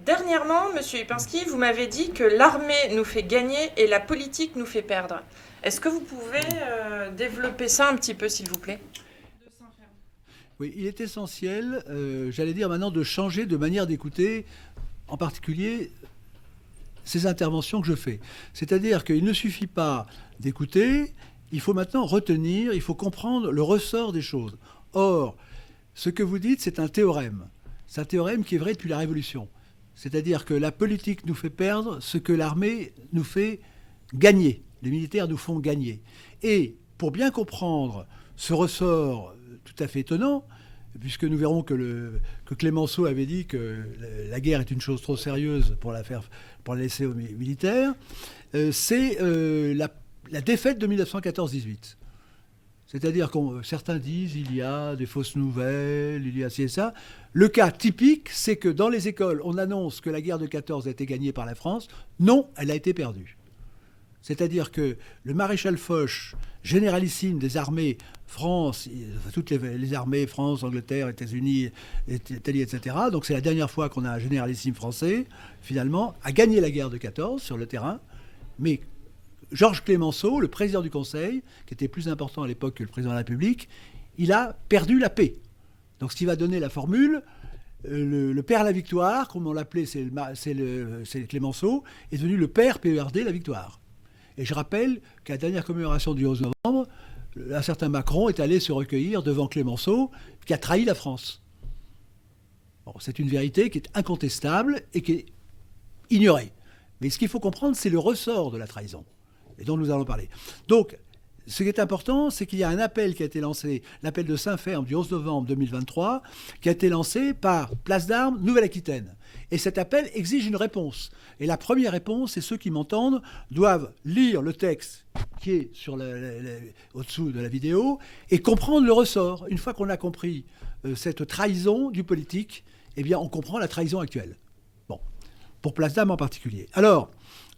Dernièrement, Monsieur Lipinski, vous m'avez dit que l'armée nous fait gagner et la politique nous fait perdre. Est-ce que vous pouvez développer ça un petit peu, s'il vous plaît? Oui, il est essentiel, j'allais dire maintenant, de changer de manière d'écouter, en particulier ces interventions que je fais. C'est-à-dire qu'il ne suffit pas d'écouter, il faut maintenant retenir, il faut comprendre le ressort des choses. Or, ce que vous dites, c'est un théorème. C'est un théorème qui est vrai depuis la Révolution. C'est-à-dire que la politique nous fait perdre ce que l'armée nous fait gagner. Les militaires nous font gagner. Et pour bien comprendre ce ressort tout à fait étonnant, puisque nous verrons que Clémenceau avait dit que la guerre est une chose trop sérieuse pour la laisser aux militaires, c'est la défaite de 1914-18. C'est-à-dire que certains disent il y a des fausses nouvelles, il y a ci et ça. Le cas typique, c'est que dans les écoles, on annonce que la guerre de 14 a été gagnée par la France. Non, elle a été perdue. C'est-à-dire que le maréchal Foch, généralissime des armées France, toutes les armées, France, Angleterre, États-Unis, Italie, etc. Donc c'est la dernière fois qu'on a un généralissime français, finalement, a gagné la guerre de 14 sur le terrain. Mais Georges Clémenceau, le président du Conseil, qui était plus important à l'époque que le président de la République, il a perdu la paix. Donc ce qui va donner la formule, le père la victoire, comme on l'appelait, c'est Clémenceau, est devenu le père PERD la victoire. Et je rappelle qu'à la dernière commémoration du 11 novembre, un certain Macron est allé se recueillir devant Clémenceau, qui a trahi la France. Bon, c'est une vérité qui est incontestable et qui est ignorée. Mais ce qu'il faut comprendre, c'est le ressort de la trahison, et dont nous allons parler. Donc, ce qui est important, c'est qu'il y a un appel qui a été lancé, l'appel de Saint-Ferme du 11 novembre 2023, qui a été lancé par Place d'Armes, Nouvelle-Aquitaine. Et cet appel exige une réponse. Et la première réponse, et ceux qui m'entendent doivent lire le texte qui est au-dessous de la vidéo et comprendre le ressort. Une fois qu'on a compris cette trahison du politique, eh bien, on comprend la trahison actuelle. Bon, pour Place d'Armes en particulier. Alors,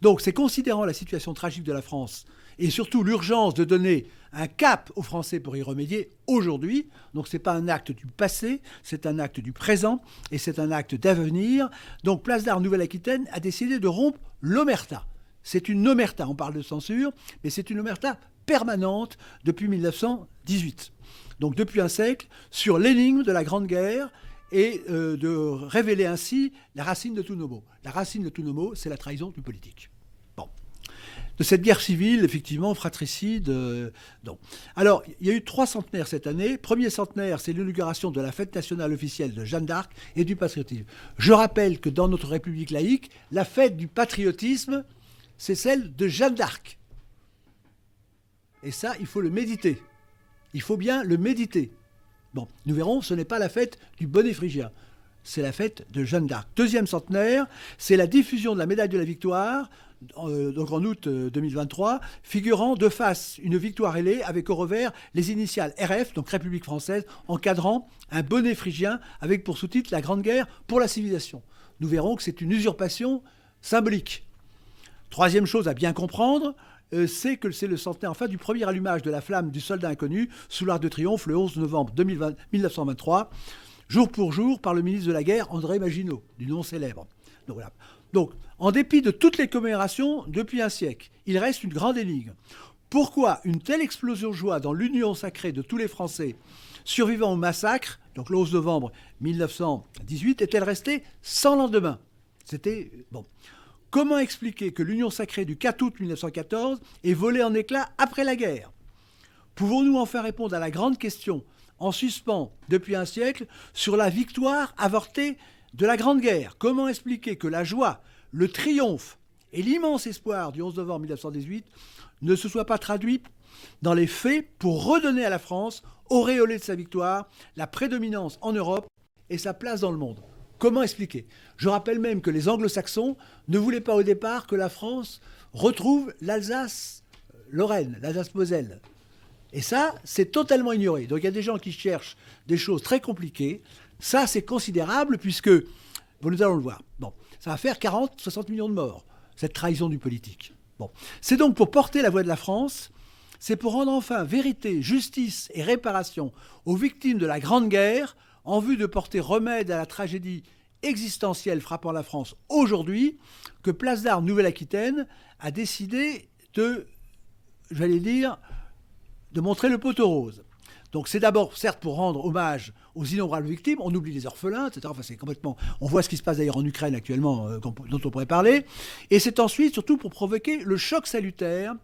donc, c'est considérant la situation tragique de la France et surtout l'urgence de donner un cap aux Français pour y remédier aujourd'hui. Donc ce n'est pas un acte du passé, c'est un acte du présent et c'est un acte d'avenir. Donc Place d'Armes Nouvelle-Aquitaine a décidé de rompre l'omerta. C'est une omerta, on parle de censure, mais c'est une omerta permanente depuis 1918. Donc depuis un siècle, sur l'énigme de la Grande Guerre et de révéler ainsi la racine de tous nos maux. La racine de tous nos maux, c'est la trahison du politique. De cette guerre civile, effectivement, fratricide. Non. Alors, il y a eu 3 centenaires cette année. Premier centenaire, c'est l'inauguration de la fête nationale officielle de Jeanne d'Arc et du patriotisme. Je rappelle que dans notre République laïque, la fête du patriotisme, c'est celle de Jeanne d'Arc. Et ça, il faut le méditer. Il faut bien le méditer. Bon, nous verrons, ce n'est pas la fête du bonnet phrygien. C'est la fête de Jeanne d'Arc. Deuxième centenaire, c'est la diffusion de la médaille de la victoire, donc en août 2023, figurant de face une victoire ailée avec au revers les initiales RF, donc République française, encadrant un bonnet phrygien avec pour sous-titre la Grande Guerre pour la civilisation. Nous verrons que c'est une usurpation symbolique. Troisième chose à bien comprendre, c'est que c'est le centenaire enfin du premier allumage de la flamme du soldat inconnu sous l'Arc de Triomphe le 11 novembre 1923, jour pour jour par le ministre de la Guerre André Maginot, du nom célèbre. Donc voilà. Donc, en dépit de toutes les commémorations depuis un siècle, il reste une grande énigme. Pourquoi une telle explosion de joie dans l'union sacrée de tous les Français survivant au massacre, donc le 11 novembre 1918, est-elle restée sans lendemain? C'était bon. Comment expliquer que l'union sacrée du 4 août 1914 est volée en éclats après la guerre? Pouvons-nous enfin répondre à la grande question en suspens depuis un siècle sur la victoire avortée de la Grande Guerre? Comment expliquer que la joie, le triomphe et l'immense espoir du 11 novembre 1918 ne se soient pas traduits dans les faits pour redonner à la France, auréolée de sa victoire, la prédominance en Europe et sa place dans le monde? Comment expliquer? Je rappelle même que les anglo-saxons ne voulaient pas au départ que la France retrouve l'Alsace-Lorraine, l'Alsace-Moselle. Et ça, c'est totalement ignoré. Donc il y a des gens qui cherchent des choses très compliquées. Ça, c'est considérable puisque, nous allons le voir, bon, ça va faire 40-60 millions de morts, cette trahison du politique. Bon. C'est donc pour porter la voix de la France, c'est pour rendre enfin vérité, justice et réparation aux victimes de la Grande Guerre en vue de porter remède à la tragédie existentiel frappant la France aujourd'hui que Place d'Armes Nouvelle-Aquitaine a décidé de, j'allais dire, de montrer le poteau rose. Donc c'est d'abord, certes, pour rendre hommage aux innombrables victimes, on oublie les orphelins, etc. Enfin, c'est complètement... On voit ce qui se passe d'ailleurs en Ukraine actuellement, dont on pourrait parler. Et c'est ensuite, surtout, pour provoquer le choc salutaire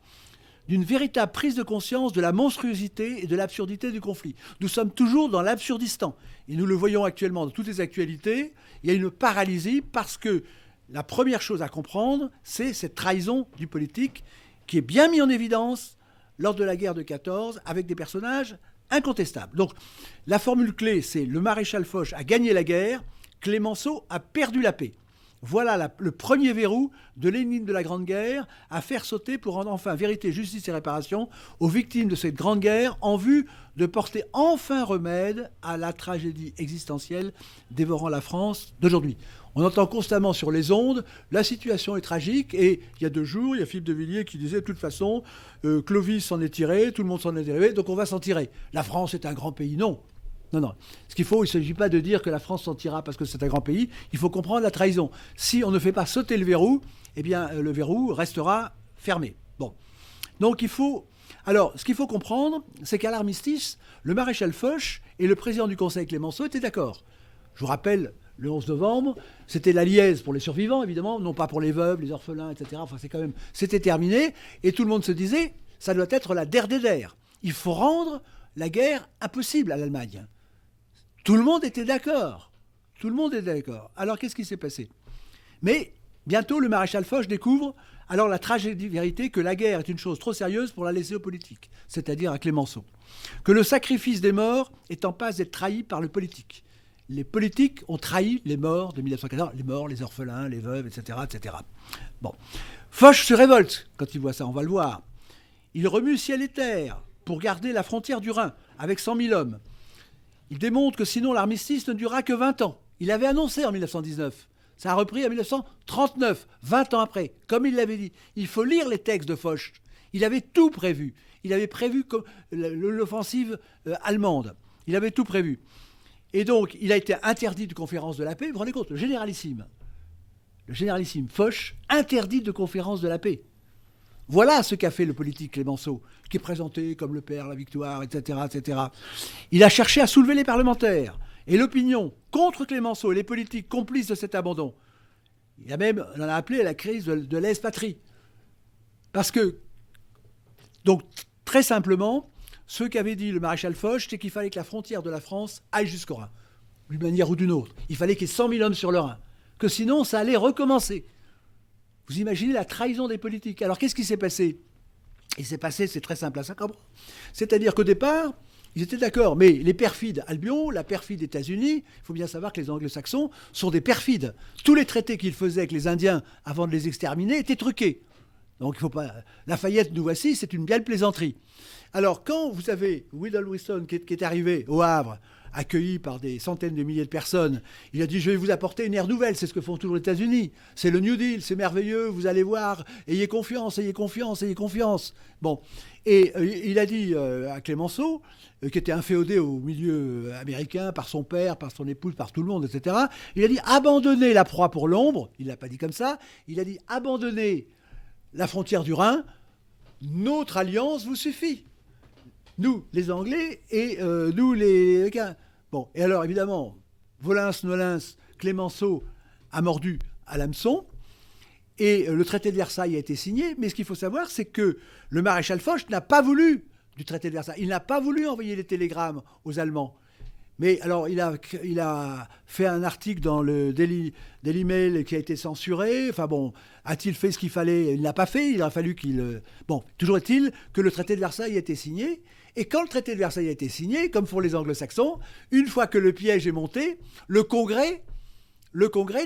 d'une véritable prise de conscience de la monstruosité et de l'absurdité du conflit. Nous sommes toujours dans l'absurdistan. Et nous le voyons actuellement dans toutes les actualités. Il y a une paralysie parce que la première chose à comprendre, c'est cette trahison du politique qui est bien mise en évidence lors de la guerre de 14 avec des personnages incontestables. Donc la formule clé, c'est le maréchal Foch a gagné la guerre, Clémenceau a perdu la paix. Voilà le premier verrou de l'énigme de la Grande Guerre à faire sauter pour rendre enfin vérité, justice et réparation aux victimes de cette Grande Guerre en vue de porter enfin remède à la tragédie existentielle dévorant la France d'aujourd'hui. On entend constamment sur les ondes, la situation est tragique, et il y a 2 jours, il y a Philippe de Villiers qui disait de toute façon, Clovis s'en est tiré, tout le monde s'en est tiré, donc on va s'en tirer. La France est un grand pays, non. Non. Il ne s'agit pas de dire que la France s'en tirera parce que c'est un grand pays, il faut comprendre la trahison. Si on ne fait pas sauter le verrou, eh bien le verrou restera fermé. Bon. Donc alors, ce qu'il faut comprendre, c'est qu'à l'armistice, le maréchal Foch et le président du Conseil Clémenceau étaient d'accord. Je vous rappelle, le 11 novembre, c'était la liesse pour les survivants, évidemment, non pas pour les veuves, les orphelins, etc. Enfin, c'était terminé, et tout le monde se disait, ça doit être la der des der. Il faut rendre la guerre impossible à l'Allemagne. Tout le monde était d'accord. Alors, qu'est-ce qui s'est passé ? Mais bientôt, le maréchal Foch découvre alors la tragédie vérité que la guerre est une chose trop sérieuse pour la laisser aux politiques, c'est-à-dire à Clémenceau. Que le sacrifice des morts est en passe d'être trahi par le politique. Les politiques ont trahi les morts de 1914, les morts, les orphelins, les veuves, etc., etc. Bon. Foch se révolte quand il voit ça, on va le voir. Il remue ciel et terre pour garder la frontière du Rhin avec 100 000 hommes. Il démontre que sinon l'armistice ne durera que 20 ans. Il avait annoncé en 1919. Ça a repris en 1939, 20 ans après, comme il l'avait dit. Il faut lire les textes de Foch. Il avait tout prévu. Il avait prévu l'offensive allemande. Il avait tout prévu. Et donc, il a été interdit de conférence de la paix. Vous vous rendez compte, le généralissime Foch, interdit de conférence de la paix. Voilà ce qu'a fait le politique Clémenceau, qui est présenté comme le père, la victoire, etc., etc. Il a cherché à soulever les parlementaires et l'opinion contre Clémenceau et les politiques complices de cet abandon. On en a appelé à la crise de l'aise-patrie. Parce que, donc, très simplement, ce qu'avait dit le maréchal Foch, c'est qu'il fallait que la frontière de la France aille jusqu'au Rhin, d'une manière ou d'une autre. Il fallait qu'il y ait 100 000 hommes sur le Rhin, que sinon ça allait recommencer. Vous imaginez la trahison des politiques. Alors qu'est-ce qui s'est passé ? Il s'est passé, c'est très simple à ça, c'est-à-dire qu'au départ, ils étaient d'accord, mais les perfides Albion, la perfide États-Unis, il faut bien savoir que les anglo-saxons sont des perfides. Tous les traités qu'ils faisaient avec les Indiens avant de les exterminer étaient truqués. Donc il faut pas... Lafayette, nous voici, c'est une belle plaisanterie. Alors quand vous avez Woodrow Wilson qui est arrivé au Havre, accueilli par des centaines de milliers de personnes, il a dit « Je vais vous apporter une ère nouvelle », c'est ce que font toujours les États-Unis. C'est le New Deal, c'est merveilleux, vous allez voir, ayez confiance, ayez confiance, ayez confiance. Bon, et il a dit à Clémenceau, qui était inféodé au milieu américain par son père, par son épouse, par tout le monde, etc., il a dit « Abandonnez la proie pour l'ombre », il ne l'a pas dit comme ça, il a dit « Abandonnez la frontière du Rhin, notre alliance vous suffit ». Nous, les Anglais, et nous, les Américains. Bon, et alors, évidemment, Volens-Nolens, Clémenceau a mordu à l'hameçon, et le traité de Versailles a été signé, mais ce qu'il faut savoir, c'est que le maréchal Foch n'a pas voulu du traité de Versailles. Il n'a pas voulu envoyer les télégrammes aux Allemands. Mais alors, il a fait un article dans le Daily Mail qui a été censuré. Enfin bon, a-t-il fait ce qu'il fallait ? Il ne l'a pas fait, il a fallu qu'il... Bon, toujours est-il que le traité de Versailles a été signé. Et quand le traité de Versailles a été signé, comme font les anglo-saxons, une fois que le piège est monté, le Congrès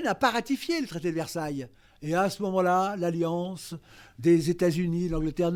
n'a pas ratifié le traité de Versailles. Et à ce moment-là, l'alliance des États-Unis, de l'Angleterre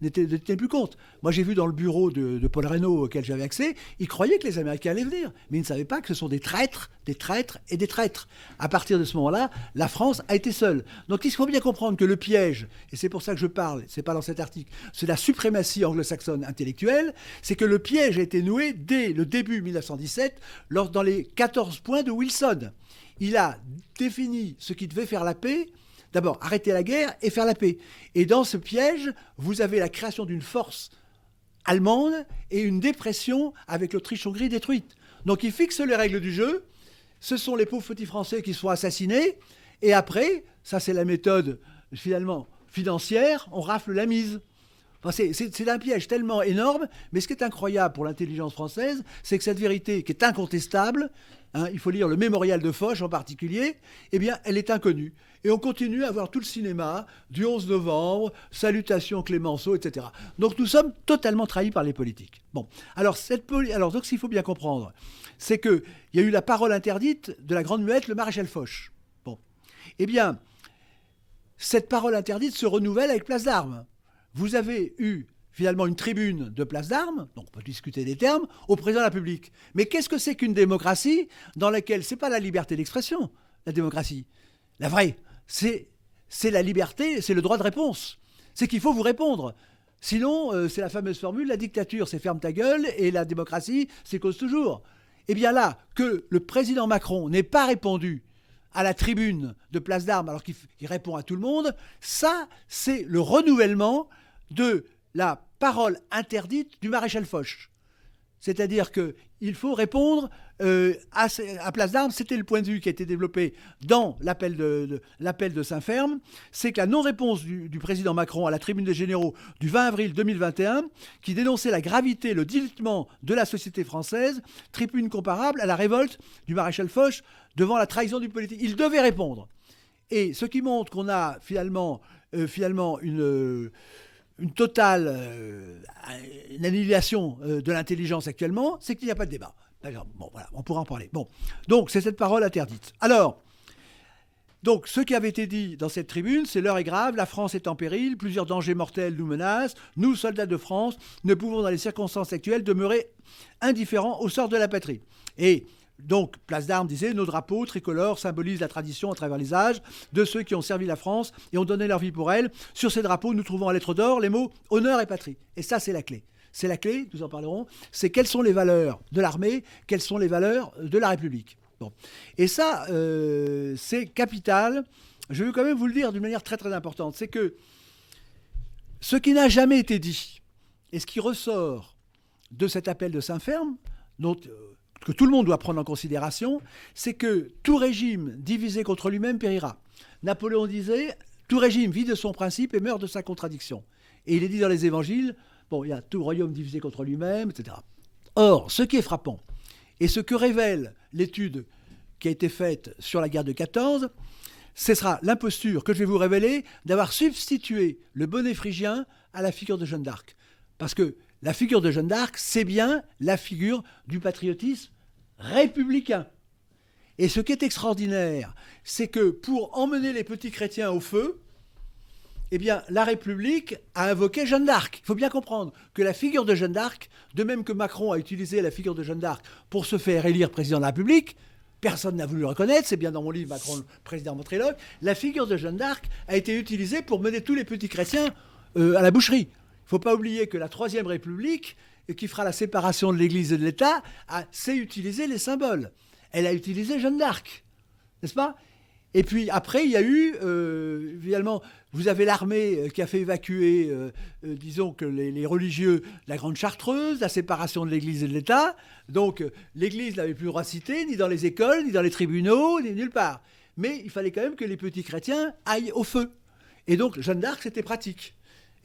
n'était plus compte. Moi, j'ai vu dans le bureau de Paul Reynaud auquel j'avais accès, il croyait que les Américains allaient venir. Mais il ne savait pas que ce sont des traîtres, des traîtres et des traîtres. À partir de ce moment-là, la France a été seule. Donc il faut bien comprendre que le piège, et c'est pour ça que je parle, c'est pas dans cet article, c'est la suprématie anglo-saxonne intellectuelle, c'est que le piège a été noué dès le début 1917, dans les 14 points de Wilson. il a défini ce qui devait faire la paix. D'abord, arrêter la guerre et faire la paix. Et dans ce piège, vous avez la création d'une force allemande et une dépression avec l'Autriche-Hongrie détruite. Donc il fixe les règles du jeu. Ce sont les pauvres petits Français qui sont assassinés. Et après, ça c'est la méthode finalement financière, on rafle la mise. Enfin, c'est un piège tellement énorme, mais ce qui est incroyable pour l'intelligence française, c'est que cette vérité, qui est incontestable, il faut lire le mémorial de Foch en particulier, eh bien, elle est inconnue. Et on continue à voir tout le cinéma du 11 novembre, Salutations Clémenceau, etc. Donc nous sommes totalement trahis par les politiques. Bon, alors, donc ce qu'il faut bien comprendre, c'est qu'il y a eu la parole interdite de la grande muette, le maréchal Foch. Bon, eh bien, cette parole interdite se renouvelle avec Place d'Armes. Vous avez eu finalement une tribune de Place d'Armes, donc on peut discuter des termes, au président de la République. Mais qu'est-ce que c'est qu'une démocratie dans laquelle c'est pas la liberté d'expression, la démocratie, la vraie, c'est la liberté, c'est le droit de réponse. C'est qu'il faut vous répondre. Sinon, c'est la fameuse formule, la dictature, c'est ferme ta gueule, et la démocratie, c'est cause toujours. Eh bien là, que le président Macron n'ait pas répondu à la tribune de Place d'Armes alors qu'il répond à tout le monde, ça, c'est le renouvellement de la parole interdite du maréchal Foch. C'est-à-dire qu'il faut répondre à Place d'Armes. C'était le point de vue qui a été développé dans l'appel de Saint-Ferme. C'est que la non-réponse du président Macron à la tribune des généraux du 20 avril 2021, qui dénonçait la gravité, le dilettement de la société française, tribune comparable à la révolte du maréchal Foch devant la trahison du politique. Il devait répondre. Et ce qui montre qu'on a finalement une totale une annihilation de l'intelligence actuellement, c'est qu'il n'y a pas de débat. Bon, voilà, on pourra en parler. Bon, donc c'est cette parole interdite. Alors, donc ce qui avait été dit dans cette tribune, c'est l'heure est grave, la France est en péril, plusieurs dangers mortels nous menacent, nous, soldats de France, ne pouvons dans les circonstances actuelles demeurer indifférents au sort de la patrie. Et donc, Place d'Armes disait, nos drapeaux tricolores symbolisent la tradition à travers les âges de ceux qui ont servi la France et ont donné leur vie pour elle. Sur ces drapeaux, nous trouvons en lettres d'or les mots honneur et patrie. Et ça, c'est la clé. C'est la clé, nous en parlerons, c'est quelles sont les valeurs de l'armée, quelles sont les valeurs de la République. Bon. Et ça, c'est capital. Je veux quand même vous le dire d'une manière très très importante. C'est que ce qui n'a jamais été dit, et ce qui ressort de cet appel de Saint-Ferme, que tout le monde doit prendre en considération, c'est que tout régime divisé contre lui-même périra. Napoléon disait, tout régime vit de son principe et meurt de sa contradiction. Et il est dit dans les évangiles, bon, il y a tout royaume divisé contre lui-même, etc. Or, ce qui est frappant, et ce que révèle l'étude qui a été faite sur la guerre de 14, ce sera l'imposture que je vais vous révéler d'avoir substitué le bonnet phrygien à la figure de Jeanne d'Arc. Parce que la figure de Jeanne d'Arc, c'est bien la figure du patriotisme républicain. Et ce qui est extraordinaire, c'est que pour emmener les petits chrétiens au feu, eh bien, la République a invoqué Jeanne d'Arc. Il faut bien comprendre que la figure de Jeanne d'Arc, de même que Macron a utilisé la figure de Jeanne d'Arc pour se faire élire président de la République, personne n'a voulu le reconnaître, c'est bien dans mon livre Macron, le président ventriloque, la figure de Jeanne d'Arc a été utilisée pour mener tous les petits chrétiens à la boucherie. Il ne faut pas oublier que la Troisième République, qui fera la séparation de l'Église et de l'État, sait utiliser les symboles. Elle a utilisé Jeanne d'Arc, n'est-ce pas ? Et puis après, il y a eu, finalement, vous avez l'armée qui a fait évacuer, disons que les religieux de la Grande Chartreuse, la séparation de l'Église et de l'État. Donc l'Église n'avait plus le droit de citer, ni dans les écoles, ni dans les tribunaux, ni nulle part. Mais il fallait quand même que les petits chrétiens aillent au feu. Et donc Jeanne d'Arc, c'était pratique.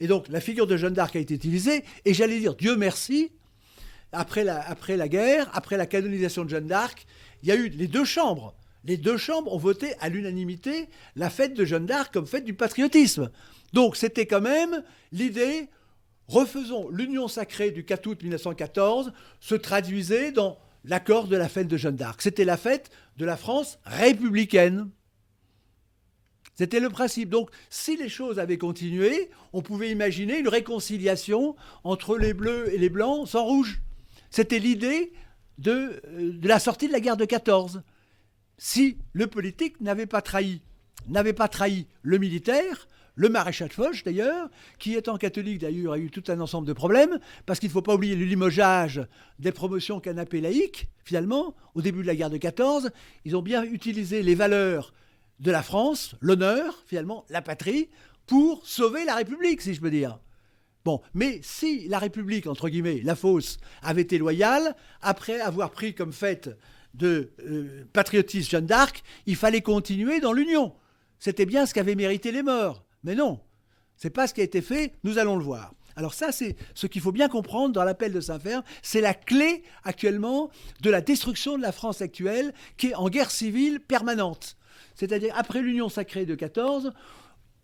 Et donc la figure de Jeanne d'Arc a été utilisée, et j'allais dire, Dieu merci, après la guerre, après la canonisation de Jeanne d'Arc, il y a eu les deux chambres. Les deux chambres ont voté à l'unanimité la fête de Jeanne d'Arc comme fête du patriotisme. Donc c'était quand même l'idée, refaisons l'union sacrée du 4 août 1914, se traduisait dans l'accord de la fête de Jeanne d'Arc. C'était la fête de la France républicaine. C'était le principe. Donc, si les choses avaient continué, on pouvait imaginer une réconciliation entre les bleus et les blancs sans rouge. C'était l'idée de la sortie de la guerre de 14. Si le politique n'avait pas trahi n'avait pas trahi le militaire, le maréchal Foch d'ailleurs, qui étant catholique d'ailleurs a eu tout un ensemble de problèmes, parce qu'il ne faut pas oublier le limogeage des promotions canapé laïques, finalement, au début de la guerre de 14, ils ont bien utilisé les valeurs de la France, l'honneur, finalement, la patrie, pour sauver la République, si je peux dire. Bon, mais si la République, entre guillemets, la fausse, avait été loyale, après avoir pris comme fait de patriotisme Jeanne d'Arc, il fallait continuer dans l'Union. C'était bien ce qu'avaient mérité les morts. Mais non, c'est pas ce qui a été fait, nous allons le voir. Alors ça, c'est ce qu'il faut bien comprendre dans l'appel de Saint-Ferd, c'est la clé actuellement de la destruction de la France actuelle, qui est en guerre civile permanente. C'est-à-dire, après l'Union sacrée de 14,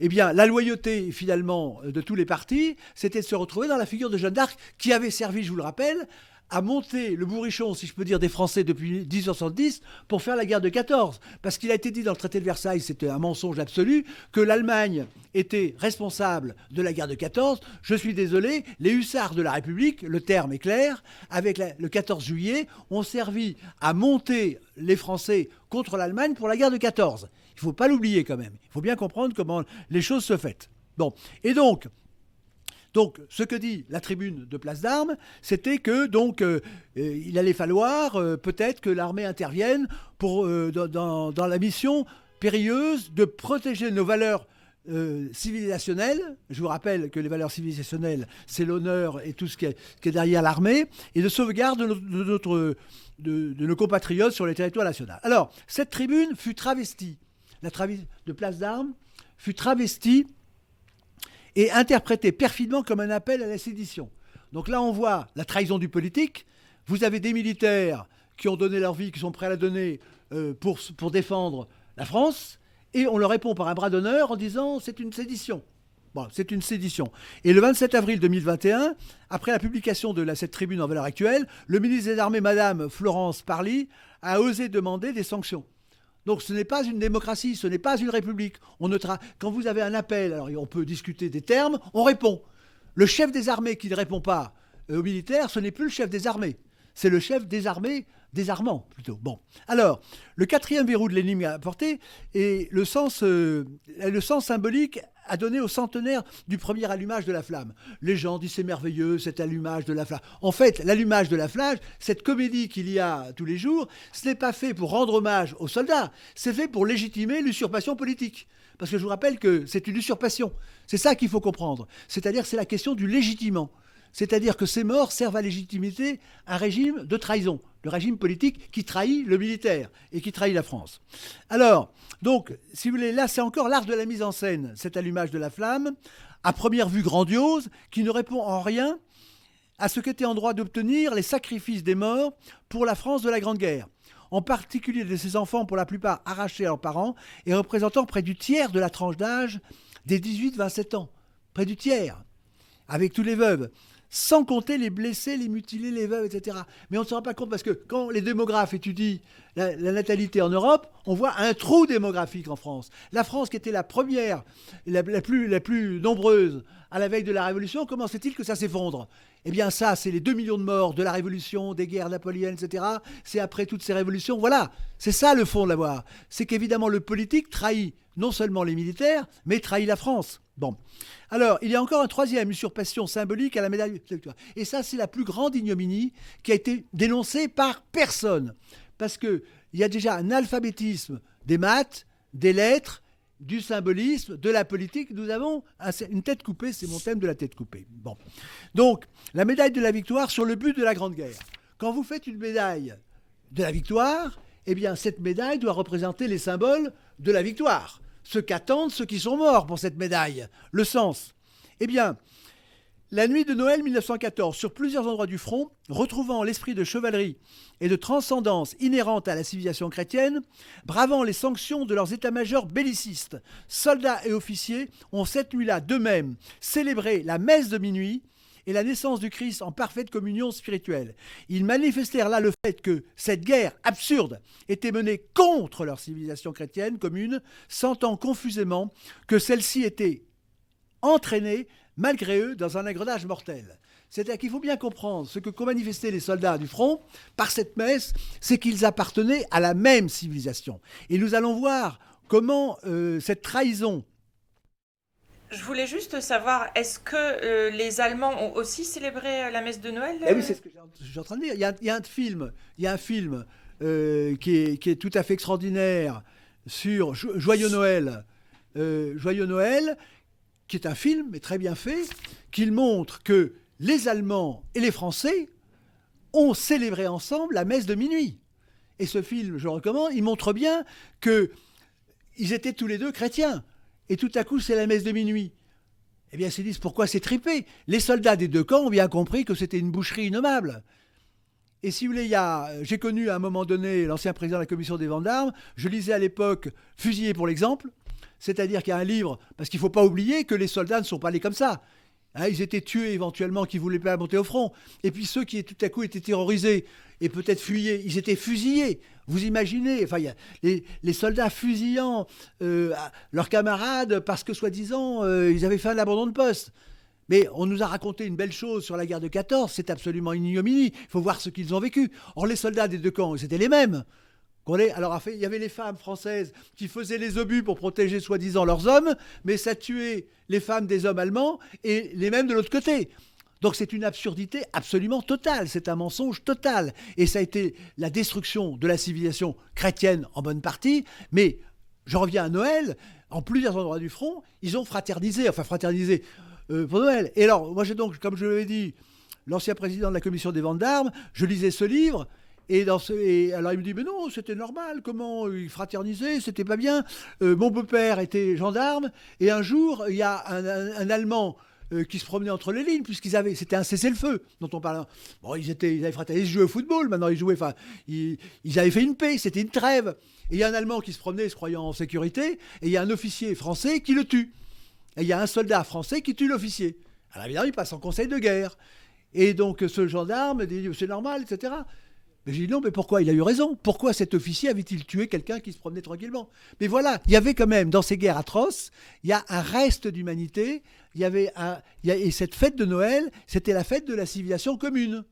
eh bien, la loyauté, finalement, de tous les partis, c'était de se retrouver dans la figure de Jeanne d'Arc, qui avait servi, je vous le rappelle, à monter le bourrichon, si je peux dire, des Français depuis 1870 pour faire la guerre de 14. Parce qu'il a été dit dans le traité de Versailles, c'était un mensonge absolu, que l'Allemagne était responsable de la guerre de 14. Je suis désolé, les hussards de la République, le terme est clair, avec le 14 juillet, ont servi à monter les Français contre l'Allemagne pour la guerre de 14. Il ne faut pas l'oublier quand même. Il faut bien comprendre comment les choses se font. Bon, et donc, ce que dit la tribune de Place d'Armes, c'était que il allait falloir peut-être que l'armée intervienne dans la mission périlleuse de protéger nos valeurs civilisationnelles. Je vous rappelle que les valeurs civilisationnelles, c'est l'honneur et tout ce qui est derrière l'armée, et de sauvegarde de nos compatriotes sur le territoire national. Alors, cette tribune fut travestie, la tribune de Place d'Armes fut travestie et interprété perfidement comme un appel à la sédition. Donc là, on voit la trahison du politique. Vous avez des militaires qui ont donné leur vie, qui sont prêts à la donner pour défendre la France, et on leur répond par un bras d'honneur en disant « c'est une sédition ». Bon, c'est une sédition. Et le 27 avril 2021, après la publication de cette tribune en valeur actuelle, le ministre des Armées, Madame Florence Parly, a osé demander des sanctions. Donc ce n'est pas une démocratie, ce n'est pas une république. Quand vous avez un appel, alors on peut discuter des termes, on répond. Le chef des armées qui ne répond pas aux militaires, ce n'est plus le chef des armées. C'est le chef des armées, désarmant plutôt. Bon. Alors, le quatrième verrou de l'énigme apporté est le sens symbolique à donner au centenaire du premier allumage de la flamme. Les gens disent c'est merveilleux cet allumage de la flamme. En fait, l'allumage de la flamme, cette comédie qu'il y a tous les jours, ce n'est pas fait pour rendre hommage aux soldats, c'est fait pour légitimer l'usurpation politique. Parce que je vous rappelle que c'est une usurpation. C'est ça qu'il faut comprendre. C'est-à-dire c'est la question du légitimant. C'est-à-dire que ces morts servent à légitimer un régime de trahison, le régime politique qui trahit le militaire et qui trahit la France. Alors, donc, si vous voulez, là, c'est encore l'art de la mise en scène, cet allumage de la flamme, à première vue grandiose, qui ne répond en rien à ce qu'étaient en droit d'obtenir les sacrifices des morts pour la France de la Grande Guerre, en particulier de ces enfants pour la plupart arrachés à leurs parents et représentant près du tiers de la tranche d'âge des 18-27 ans. Près du tiers, avec tous les veuves. Sans compter les blessés, les mutilés, les veuves, etc. Mais on ne se rend pas compte parce que quand les démographes étudient la natalité en Europe, on voit un trou démographique en France. La France qui était la première, la plus nombreuse à la veille de la Révolution, comment se fait-il que ça s'effondre ? Eh bien ça, c'est les 2 millions de morts de la Révolution, des guerres napoléoniennes, etc. C'est après toutes ces révolutions. Voilà, c'est ça le fond de l'avoir. C'est qu'évidemment le politique trahit non seulement les militaires, mais trahit la France. Bon. Alors, il y a encore une troisième usurpation symbolique à la médaille de victoire. Et ça, c'est la plus grande ignominie qui a été dénoncée par personne. Parce qu'il y a déjà un alphabétisme des maths, des lettres, du symbolisme, de la politique. Nous avons une tête coupée, c'est mon thème de la tête coupée. Bon. Donc, la médaille de la victoire sur le but de la Grande Guerre. Quand vous faites une médaille de la victoire, eh bien, cette médaille doit représenter les symboles de la victoire. Ce qu'attendent ceux qui sont morts pour cette médaille. Le sens. Eh bien, la nuit de Noël 1914, sur plusieurs endroits du front, retrouvant l'esprit de chevalerie et de transcendance inhérente à la civilisation chrétienne, bravant les sanctions de leurs états-majors bellicistes, soldats et officiers ont cette nuit-là d'eux-mêmes célébré la messe de minuit et la naissance du Christ en parfaite communion spirituelle. Ils manifestèrent là le fait que cette guerre absurde était menée contre leur civilisation chrétienne commune, sentant confusément que celle-ci était entraînée, malgré eux, dans un engrenage mortel. C'est-à-dire qu'il faut bien comprendre ce que manifestaient les soldats du front par cette messe, c'est qu'ils appartenaient à la même civilisation. Et nous allons voir comment cette trahison... Je voulais juste savoir, est-ce que les Allemands ont aussi célébré la messe de Noël Eh oui, c'est ce que je suis en train de dire. Il y a un film qui est tout à fait extraordinaire sur Joyeux Noël. Joyeux Noël, qui est un film, mais très bien fait, qui montre que les Allemands et les Français ont célébré ensemble la messe de minuit. Et ce film, je le recommande, il montre bien qu'ils étaient tous les deux chrétiens. Et tout à coup, c'est la messe de minuit. Eh bien, ils se disent, pourquoi c'est tripé? Les soldats des deux camps ont bien compris que c'était une boucherie innommable. Et si vous voulez, j'ai connu à un moment donné l'ancien président de la commission des ventes d'armes. Je lisais à l'époque Fusillé pour l'exemple. C'est-à-dire qu'il y a un livre, parce qu'il ne faut pas oublier que les soldats ne sont pas allés comme ça. Hein, ils étaient tués éventuellement, qui ne voulaient pas monter au front. Et puis ceux qui tout à coup étaient terrorisés et peut-être fuyaient, ils étaient fusillés. Vous imaginez, enfin, il y a les soldats fusillant leurs camarades parce que, soi-disant, ils avaient fait un abandon de poste. Mais on nous a raconté une belle chose sur la guerre de 14, c'est absolument une ignominie. Il faut voir ce qu'ils ont vécu. Or, les soldats des deux camps, c'était les mêmes. Alors, il y avait les femmes françaises qui faisaient les obus pour protéger soi-disant leurs hommes, mais ça tuait les femmes des hommes allemands et les mêmes de l'autre côté. Donc c'est une absurdité absolument totale, c'est un mensonge total. Et ça a été la destruction de la civilisation chrétienne en bonne partie, mais je reviens à Noël, en plusieurs endroits du front, ils ont fraternisé pour Noël. Et alors, moi j'ai donc, comme je l'avais dit, l'ancien président de la commission des ventes d'armes, je lisais ce livre, et alors il me dit, mais non, c'était normal, comment ils fraternisaient, c'était pas bien. Mon beau-père était gendarme, et un jour, il y a un Allemand qui se promenaient entre les lignes, c'était un cessez-le-feu dont on parlait. Bon, ils avaient fraternisé, ils jouaient au football, maintenant ils avaient fait une paix, c'était une trêve. Et il y a un Allemand qui se promenait se croyant en sécurité, et il y a un officier français qui le tue. Et il y a un soldat français qui tue l'officier. Alors évidemment, il passe en conseil de guerre. Et donc ce gendarme dit, c'est normal, etc. Mais j'ai dit non, mais pourquoi? Il a eu raison. Pourquoi cet officier avait-il tué quelqu'un qui se promenait tranquillement? Mais voilà, il y avait quand même, dans ces guerres atroces, il y a un reste d'humanité. Et cette fête de Noël, c'était la fête de la civilisation commune.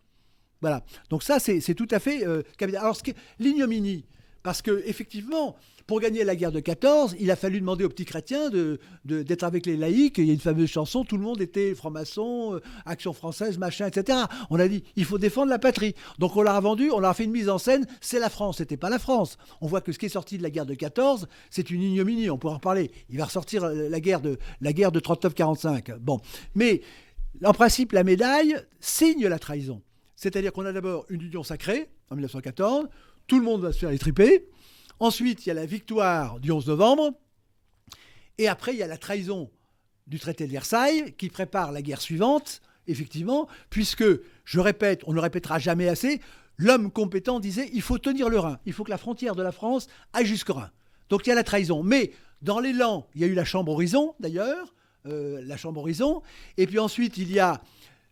Voilà. Donc ça, c'est tout à fait capital. Alors, l'ignominie, parce qu'effectivement, pour gagner la guerre de 14, il a fallu demander aux petits chrétiens d'être avec les laïcs. Il y a une fameuse chanson, tout le monde était franc-maçon, Action française, machin, etc. On a dit, il faut défendre la patrie. Donc on leur a vendu, on leur a fait une mise en scène, c'est la France, c'était pas la France. On voit que ce qui est sorti de la guerre de 14, c'est une ignominie, on pourra en reparler. Il va ressortir la guerre de 39-45. Bon, mais en principe, la médaille signe la trahison. C'est-à-dire qu'on a d'abord une union sacrée, en 1914, tout le monde va se faire étriper. Ensuite, il y a la victoire du 11 novembre. Et après, il y a la trahison du traité de Versailles qui prépare la guerre suivante, effectivement, puisque, je répète, on ne le répétera jamais assez, l'homme compétent disait il faut tenir le Rhin. Il faut que la frontière de la France aille jusqu'au Rhin. Donc il y a la trahison. Mais dans l'élan, il y a eu la Chambre Horizon, d'ailleurs, la Chambre Horizon. Et puis ensuite, il y a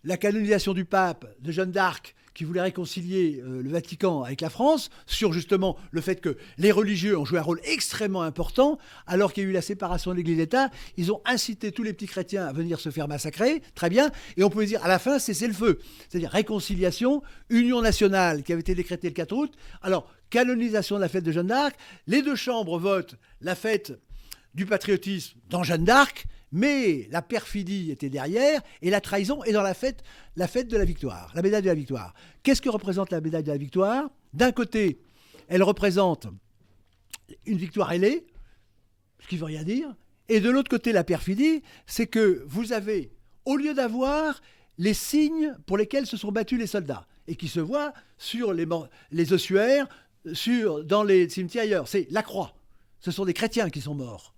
la canonisation du pape de Jeanne d'Arc, qui voulait réconcilier le Vatican avec la France, sur justement le fait que les religieux ont joué un rôle extrêmement important, alors qu'il y a eu la séparation de l'Église et l'État, ils ont incité tous les petits chrétiens à venir se faire massacrer, très bien, et on pouvait dire à la fin, c'est le feu. C'est-à-dire réconciliation, union nationale qui avait été décrétée le 4 août, alors canonisation de la fête de Jeanne d'Arc, les deux chambres votent la fête du patriotisme dans Jeanne d'Arc, mais la perfidie était derrière et la trahison est dans la fête de la victoire, la médaille de la victoire. Qu'est-ce que représente la médaille de la victoire? D'un côté, elle représente une victoire ailée, ce qui ne veut rien dire, et de l'autre côté, la perfidie, c'est que vous avez, au lieu d'avoir les signes pour lesquels se sont battus les soldats, et qui se voient sur les ossuaires, dans les cimetières ailleurs, c'est la croix. Ce sont des chrétiens qui sont morts.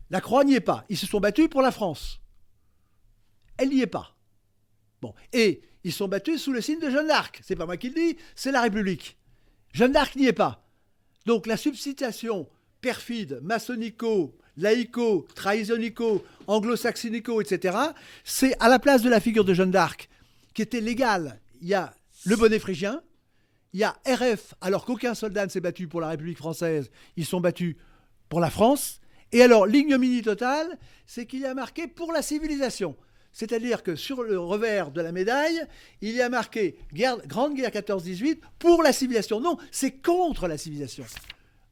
La croix n'y est pas. Ils se sont battus pour la France. Elle n'y est pas. Bon. Et ils sont battus sous le signe de Jeanne d'Arc. C'est pas moi qui le dis, c'est la République. Jeanne d'Arc n'y est pas. Donc la substitution perfide, maçonnico, laïco, trahisonico, anglo-saxonico, etc., c'est à la place de la figure de Jeanne d'Arc, qui était légale. Il y a le bonnet phrygien, il y a RF, alors qu'aucun soldat ne s'est battu pour la République française, ils sont battus pour la France. Et alors, l'ignominie totale, c'est qu'il y a marqué « pour la civilisation ». C'est-à-dire que sur le revers de la médaille, il y a marqué « Grande guerre 14-18 pour la civilisation ». Non, c'est contre la civilisation.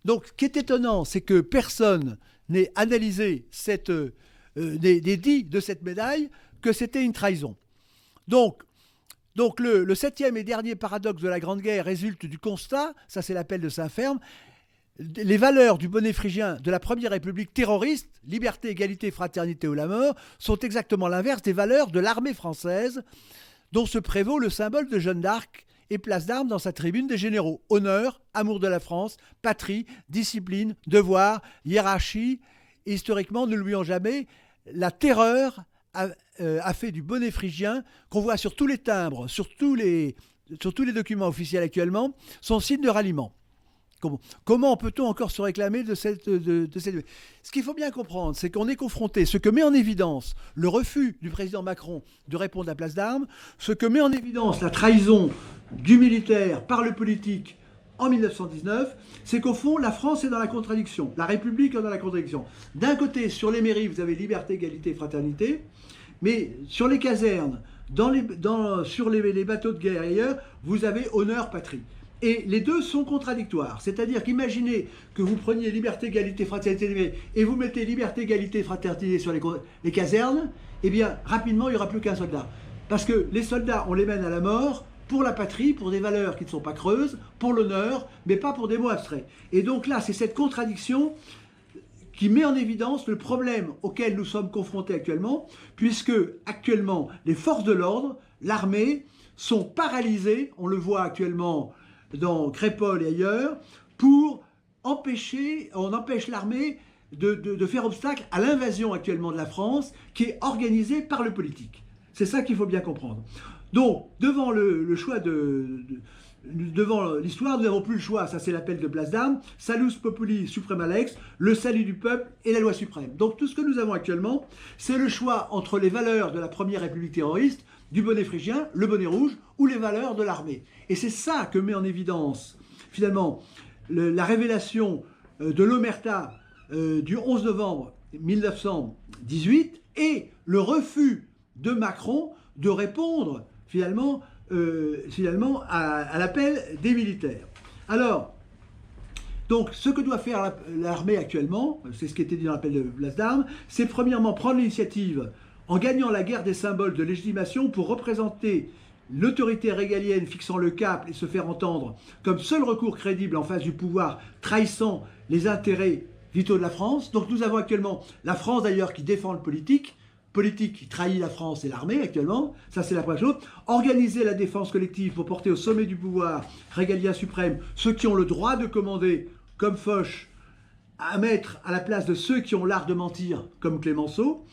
Donc, ce qui est étonnant, c'est que personne n'ait analysé n'ait dit de cette médaille que c'était une trahison. Donc le septième et dernier paradoxe de la Grande Guerre résulte du constat, ça c'est l'appel de Saint-Ferme, les valeurs du bonnet phrygien de la Première République terroriste, liberté, égalité, fraternité ou la mort, sont exactement l'inverse des valeurs de l'armée française, dont se prévaut le symbole de Jeanne d'Arc et place d'armes dans sa tribune des généraux. Honneur, amour de la France, patrie, discipline, devoir, hiérarchie. Et historiquement, ne l'oublions jamais, la terreur a fait du bonnet phrygien, qu'on voit sur tous les timbres, sur tous les documents officiels actuellement, son signe de ralliement. Comment peut-on encore se réclamer de cette... Ce qu'il faut bien comprendre, c'est qu'on est confronté, ce que met en évidence le refus du président Macron de répondre à Place d'Armes, ce que met en évidence la trahison du militaire par le politique en 1919, c'est qu'au fond, la France est dans la contradiction, la République est dans la contradiction. D'un côté, sur les mairies, vous avez liberté, égalité, fraternité, mais sur les casernes, sur les bateaux de guerre et ailleurs, vous avez honneur, patrie. Et les deux sont contradictoires. C'est-à-dire qu'imaginez que vous preniez liberté, égalité, fraternité et vous mettez liberté, égalité, fraternité sur les casernes, eh bien, rapidement, il n'y aura plus qu'un soldat. Parce que les soldats, on les mène à la mort pour la patrie, pour des valeurs qui ne sont pas creuses, pour l'honneur, mais pas pour des mots abstraits. Et donc là, c'est cette contradiction qui met en évidence le problème auquel nous sommes confrontés actuellement, puisque actuellement, les forces de l'ordre, l'armée, sont paralysées, on le voit actuellement dans Crépol et ailleurs, on empêche l'armée de faire obstacle à l'invasion actuellement de la France, qui est organisée par le politique. C'est ça qu'il faut bien comprendre. Donc, devant le choix devant l'histoire, nous n'avons plus le choix, ça c'est l'appel de Place d'Armes, salus populi suprema lex, le salut du peuple et la loi suprême. Donc tout ce que nous avons actuellement, c'est le choix entre les valeurs de la Première République terroriste, du bonnet phrygien, le bonnet rouge, ou les valeurs de l'armée. Et c'est ça que met en évidence, finalement, la révélation de l'omerta du 11 novembre 1918 et le refus de Macron de répondre, finalement à l'appel des militaires. Alors, donc, ce que doit faire l'armée actuellement, c'est ce qui était dit dans l'appel de Place d'Armes, c'est premièrement prendre l'initiative en gagnant la guerre des symboles de légitimation pour représenter l'autorité régalienne fixant le cap et se faire entendre comme seul recours crédible en face du pouvoir trahissant les intérêts vitaux de la France. Donc nous avons actuellement la France d'ailleurs qui défend le politique qui trahit la France et l'armée actuellement, ça c'est la première chose. Organiser la défense collective pour porter au sommet du pouvoir régalien suprême ceux qui ont le droit de commander, comme Foch, à mettre à la place de ceux qui ont l'art de mentir, comme Clémenceau.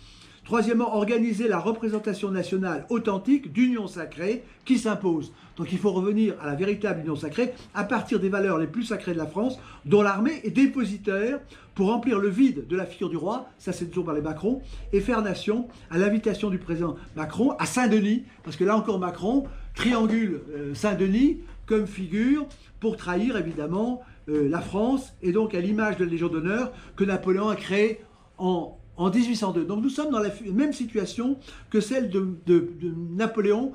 Troisièmement, organiser la représentation nationale authentique d'union sacrée qui s'impose. Donc il faut revenir à la véritable union sacrée à partir des valeurs les plus sacrées de la France, dont l'armée est dépositaire pour remplir le vide de la figure du roi, ça c'est toujours par les Macron, et faire nation à l'invitation du président Macron à Saint-Denis, parce que là encore Macron triangule Saint-Denis comme figure pour trahir évidemment la France, et donc à l'image de la Légion d'honneur que Napoléon a créée en 1802. Donc nous sommes dans la même situation que celle de Napoléon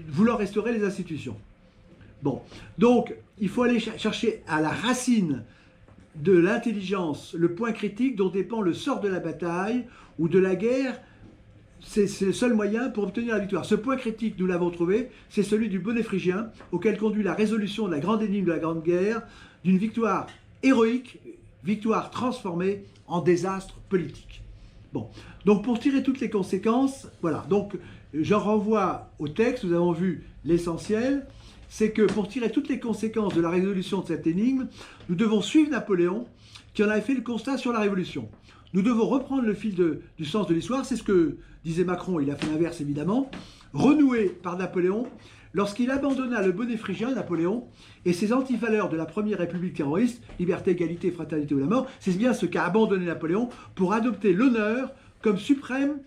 voulant restaurer les institutions. Bon, donc il faut aller chercher à la racine de l'intelligence, le point critique dont dépend le sort de la bataille ou de la guerre. C'est le seul moyen pour obtenir la victoire. Ce point critique, nous l'avons trouvé, c'est celui du bonnet phrygien, auquel conduit la résolution de la grande énigme de la Grande Guerre, d'une victoire héroïque, victoire transformée en désastre politique. Bon, donc pour tirer toutes les conséquences, voilà, donc je renvoie au texte, nous avons vu l'essentiel, c'est que pour tirer toutes les conséquences de la résolution de cette énigme, nous devons suivre Napoléon, qui en avait fait le constat sur la Révolution. Nous devons reprendre le fil du sens de l'histoire, c'est ce que disait Macron, il a fait l'inverse évidemment, renoué par Napoléon, lorsqu'il abandonna le bonnet phrygien, Napoléon, et ses antivaleurs de la Première République terroriste, liberté, égalité, fraternité ou la mort, c'est bien ce qu'a abandonné Napoléon pour adopter l'honneur comme suprême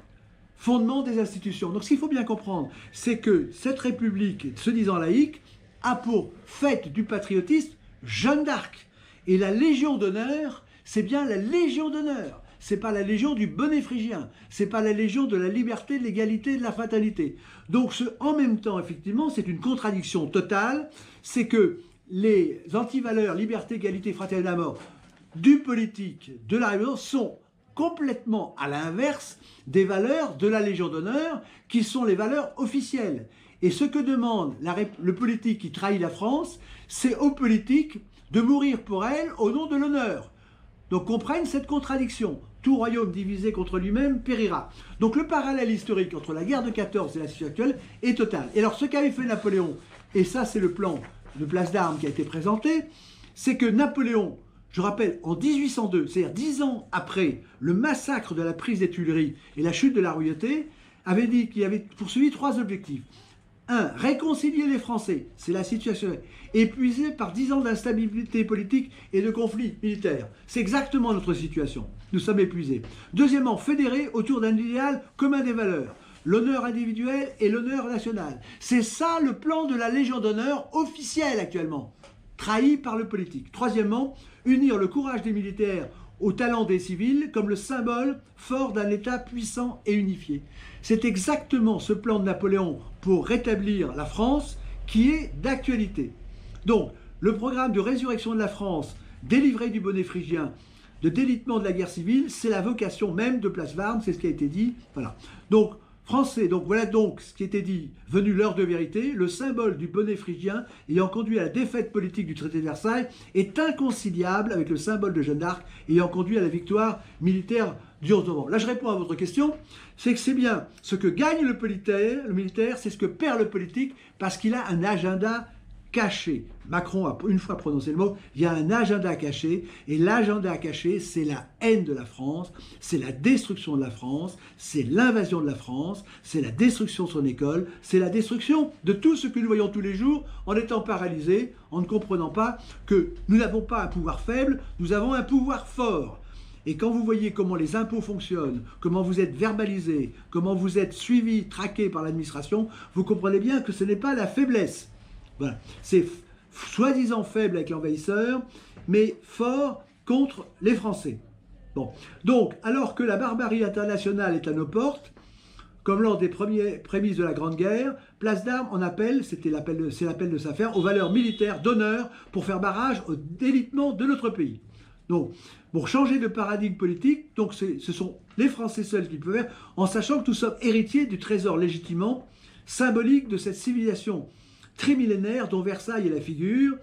fondement des institutions. Donc ce qu'il faut bien comprendre, c'est que cette République, se disant laïque, a pour fête du patriotisme Jeanne d'Arc. Et la Légion d'honneur, c'est bien la Légion d'honneur. C'est pas la Légion du bonnet phrygien. C'est pas la Légion de la liberté, de l'égalité, de la fatalité. Donc en même temps, effectivement, c'est une contradiction totale. C'est que les antivaleurs, liberté, égalité, fraternité, la mort, du politique de la Révolution sont complètement à l'inverse des valeurs de la Légion d'honneur, qui sont les valeurs officielles. Et ce que demande le politique qui trahit la France, c'est aux politiques de mourir pour elle au nom de l'honneur. Donc comprennent cette contradiction. Tout royaume divisé contre lui-même périra. Donc le parallèle historique entre la guerre de 14 et la situation actuelle est total. Et alors ce qu'avait fait Napoléon, et ça c'est le plan de Place d'Armes qui a été présenté, c'est que Napoléon, je rappelle, en 1802, c'est-à-dire 10 ans après le massacre de la prise des Tuileries et la chute de la royauté, avait dit qu'il avait poursuivi 3 objectifs. 1. Réconcilier les Français, c'est la situation épuisée par 10 ans d'instabilité politique et de conflits militaires. C'est exactement notre situation. Nous sommes épuisés. Deuxièmement, fédérer autour d'un idéal commun des valeurs. L'honneur individuel et l'honneur national. C'est ça le plan de la Légion d'honneur officielle actuellement, trahi par le politique. Troisièmement, unir le courage des militaires au talent des civils comme le symbole fort d'un État puissant et unifié. C'est exactement ce plan de Napoléon pour rétablir la France qui est d'actualité. Donc, le programme de résurrection de la France, délivré du bonnet phrygien, de délitement de la guerre civile, c'est la vocation même de Place d'Armes, c'est ce qui a été dit. Voilà. Donc, Français, donc voilà donc ce qui était dit, venu l'heure de vérité, le symbole du bonnet phrygien ayant conduit à la défaite politique du traité de Versailles est inconciliable avec le symbole de Jeanne d'Arc ayant conduit à la victoire militaire du 11 novembre. Là je réponds à votre question, c'est que c'est bien ce que gagne le militaire, c'est ce que perd le politique parce qu'il a un agenda caché. Macron a une fois prononcé le mot, il y a un agenda caché, et l'agenda caché, c'est la haine de la France, c'est la destruction de la France, c'est l'invasion de la France, c'est la destruction de son école, c'est la destruction de tout ce que nous voyons tous les jours en étant paralysés, en ne comprenant pas que nous n'avons pas un pouvoir faible, nous avons un pouvoir fort. Et quand vous voyez comment les impôts fonctionnent, comment vous êtes verbalisés, comment vous êtes suivis, traqués par l'administration, vous comprenez bien que ce n'est pas la faiblesse. Voilà. C'est soi-disant faible avec l'envahisseur, mais fort contre les Français. Bon. Donc, alors que la barbarie internationale est à nos portes, comme lors des premières prémices de la Grande Guerre, Place d'Armes en appelle, c'est l'appel de Safer, aux valeurs militaires d'honneur pour faire barrage au délitement de notre pays. Donc, pour changer de paradigme politique, donc ce sont les Français seuls qui peuvent faire, en sachant que nous sommes héritiers du trésor légitimement symbolique de cette civilisation trimillénaire dont Versailles est la figure,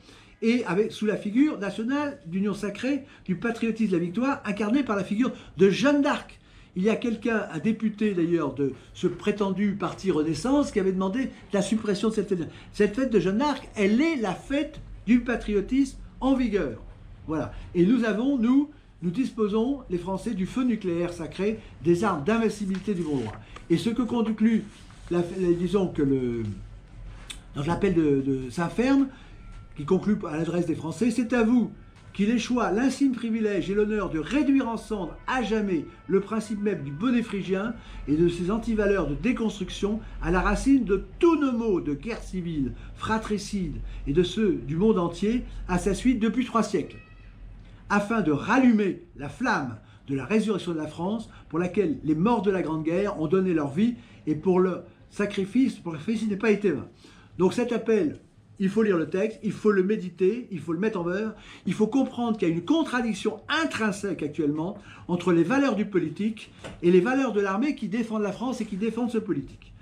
et sous la figure nationale d'union sacrée, du patriotisme de la victoire, incarné par la figure de Jeanne d'Arc. Il y a quelqu'un, un député d'ailleurs de ce prétendu parti Renaissance, qui avait demandé la suppression de cette fête. Cette fête de Jeanne d'Arc, elle est la fête du patriotisme en vigueur. Voilà. Et nous disposons, les Français, du feu nucléaire sacré, des armes d'invincibilité du bon droit. Et ce que conclut, disons que dans l'appel de Saint-Ferme, qui conclut à l'adresse des Français, c'est à vous qu'il échoua l'insigne privilège et l'honneur de réduire en cendres à jamais le principe même du bonnet phrygien et de ses antivaleurs de déconstruction à la racine de tous nos maux de guerre civile, fratricide et de ceux du monde entier à sa suite depuis 3 siècles, afin de rallumer la flamme de la résurrection de la France pour laquelle les morts de la Grande Guerre ont donné leur vie et pour le sacrifice n'est pas été vain. Donc cet appel, il faut lire le texte, il faut le méditer, il faut le mettre en œuvre, il faut comprendre qu'il y a une contradiction intrinsèque actuellement entre les valeurs du politique et les valeurs de l'armée qui défendent la France et qui défendent ce politique.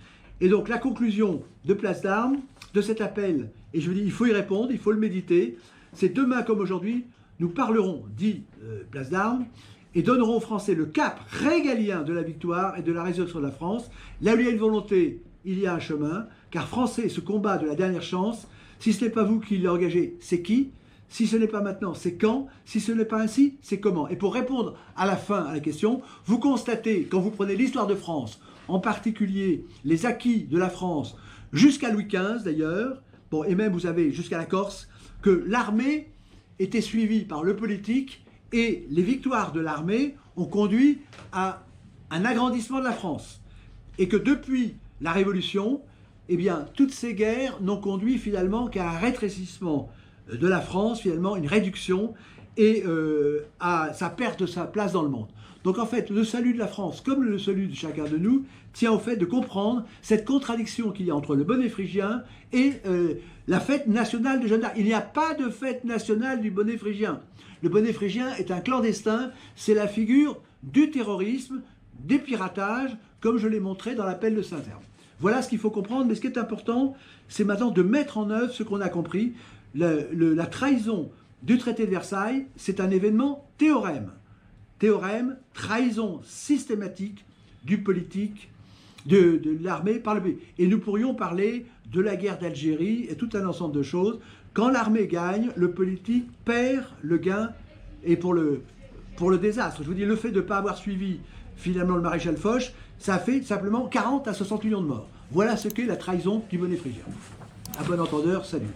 Et donc la conclusion de Place d'Armes, de cet appel, et je vous dis, il faut y répondre, il faut le méditer, c'est demain comme aujourd'hui, nous parlerons, dit Place d'Armes, et donnerons aux Français le cap régalien de la victoire et de la résurrection de la France. Là où il y a une volonté, il y a un chemin, car Français, ce combat de la dernière chance, si ce n'est pas vous qui l'avez engagé, c'est qui? Si ce n'est pas maintenant, c'est quand? Si ce n'est pas ainsi, c'est comment? Et pour répondre à la fin à la question, vous constatez, quand vous prenez l'histoire de France, en particulier les acquis de la France, jusqu'à Louis XV d'ailleurs, bon, et même vous avez jusqu'à la Corse, que l'armée était suivie par le politique et les victoires de l'armée ont conduit à un agrandissement de la France. Et que depuis la Révolution, eh bien, toutes ces guerres n'ont conduit finalement qu'à un rétrécissement de la France, finalement, une réduction et à sa perte de sa place dans le monde. Donc en fait, le salut de la France, comme le salut de chacun de nous, tient au fait de comprendre cette contradiction qu'il y a entre le bonnet phrygien et la fête nationale de Jeanne d'Arc. Il n'y a pas de fête nationale du bonnet phrygien. Le bonnet phrygien est un clandestin, c'est la figure du terrorisme, des piratages, comme je l'ai montré dans l'appel de Saint-Herme. Voilà ce qu'il faut comprendre, mais ce qui est important, c'est maintenant de mettre en œuvre ce qu'on a compris. La trahison du traité de Versailles, c'est un événement théorème. Théorème, trahison systématique du politique, de l'armée par le pays. Et nous pourrions parler de la guerre d'Algérie et tout un ensemble de choses. Quand l'armée gagne, le politique perd le gain et pour le désastre. Je vous dis, le fait de ne pas avoir suivi finalement le maréchal Foch, ça a fait simplement 40 à 60 millions de morts. Voilà ce qu'est la trahison du bonnet phrygien. À bon entendeur, salut.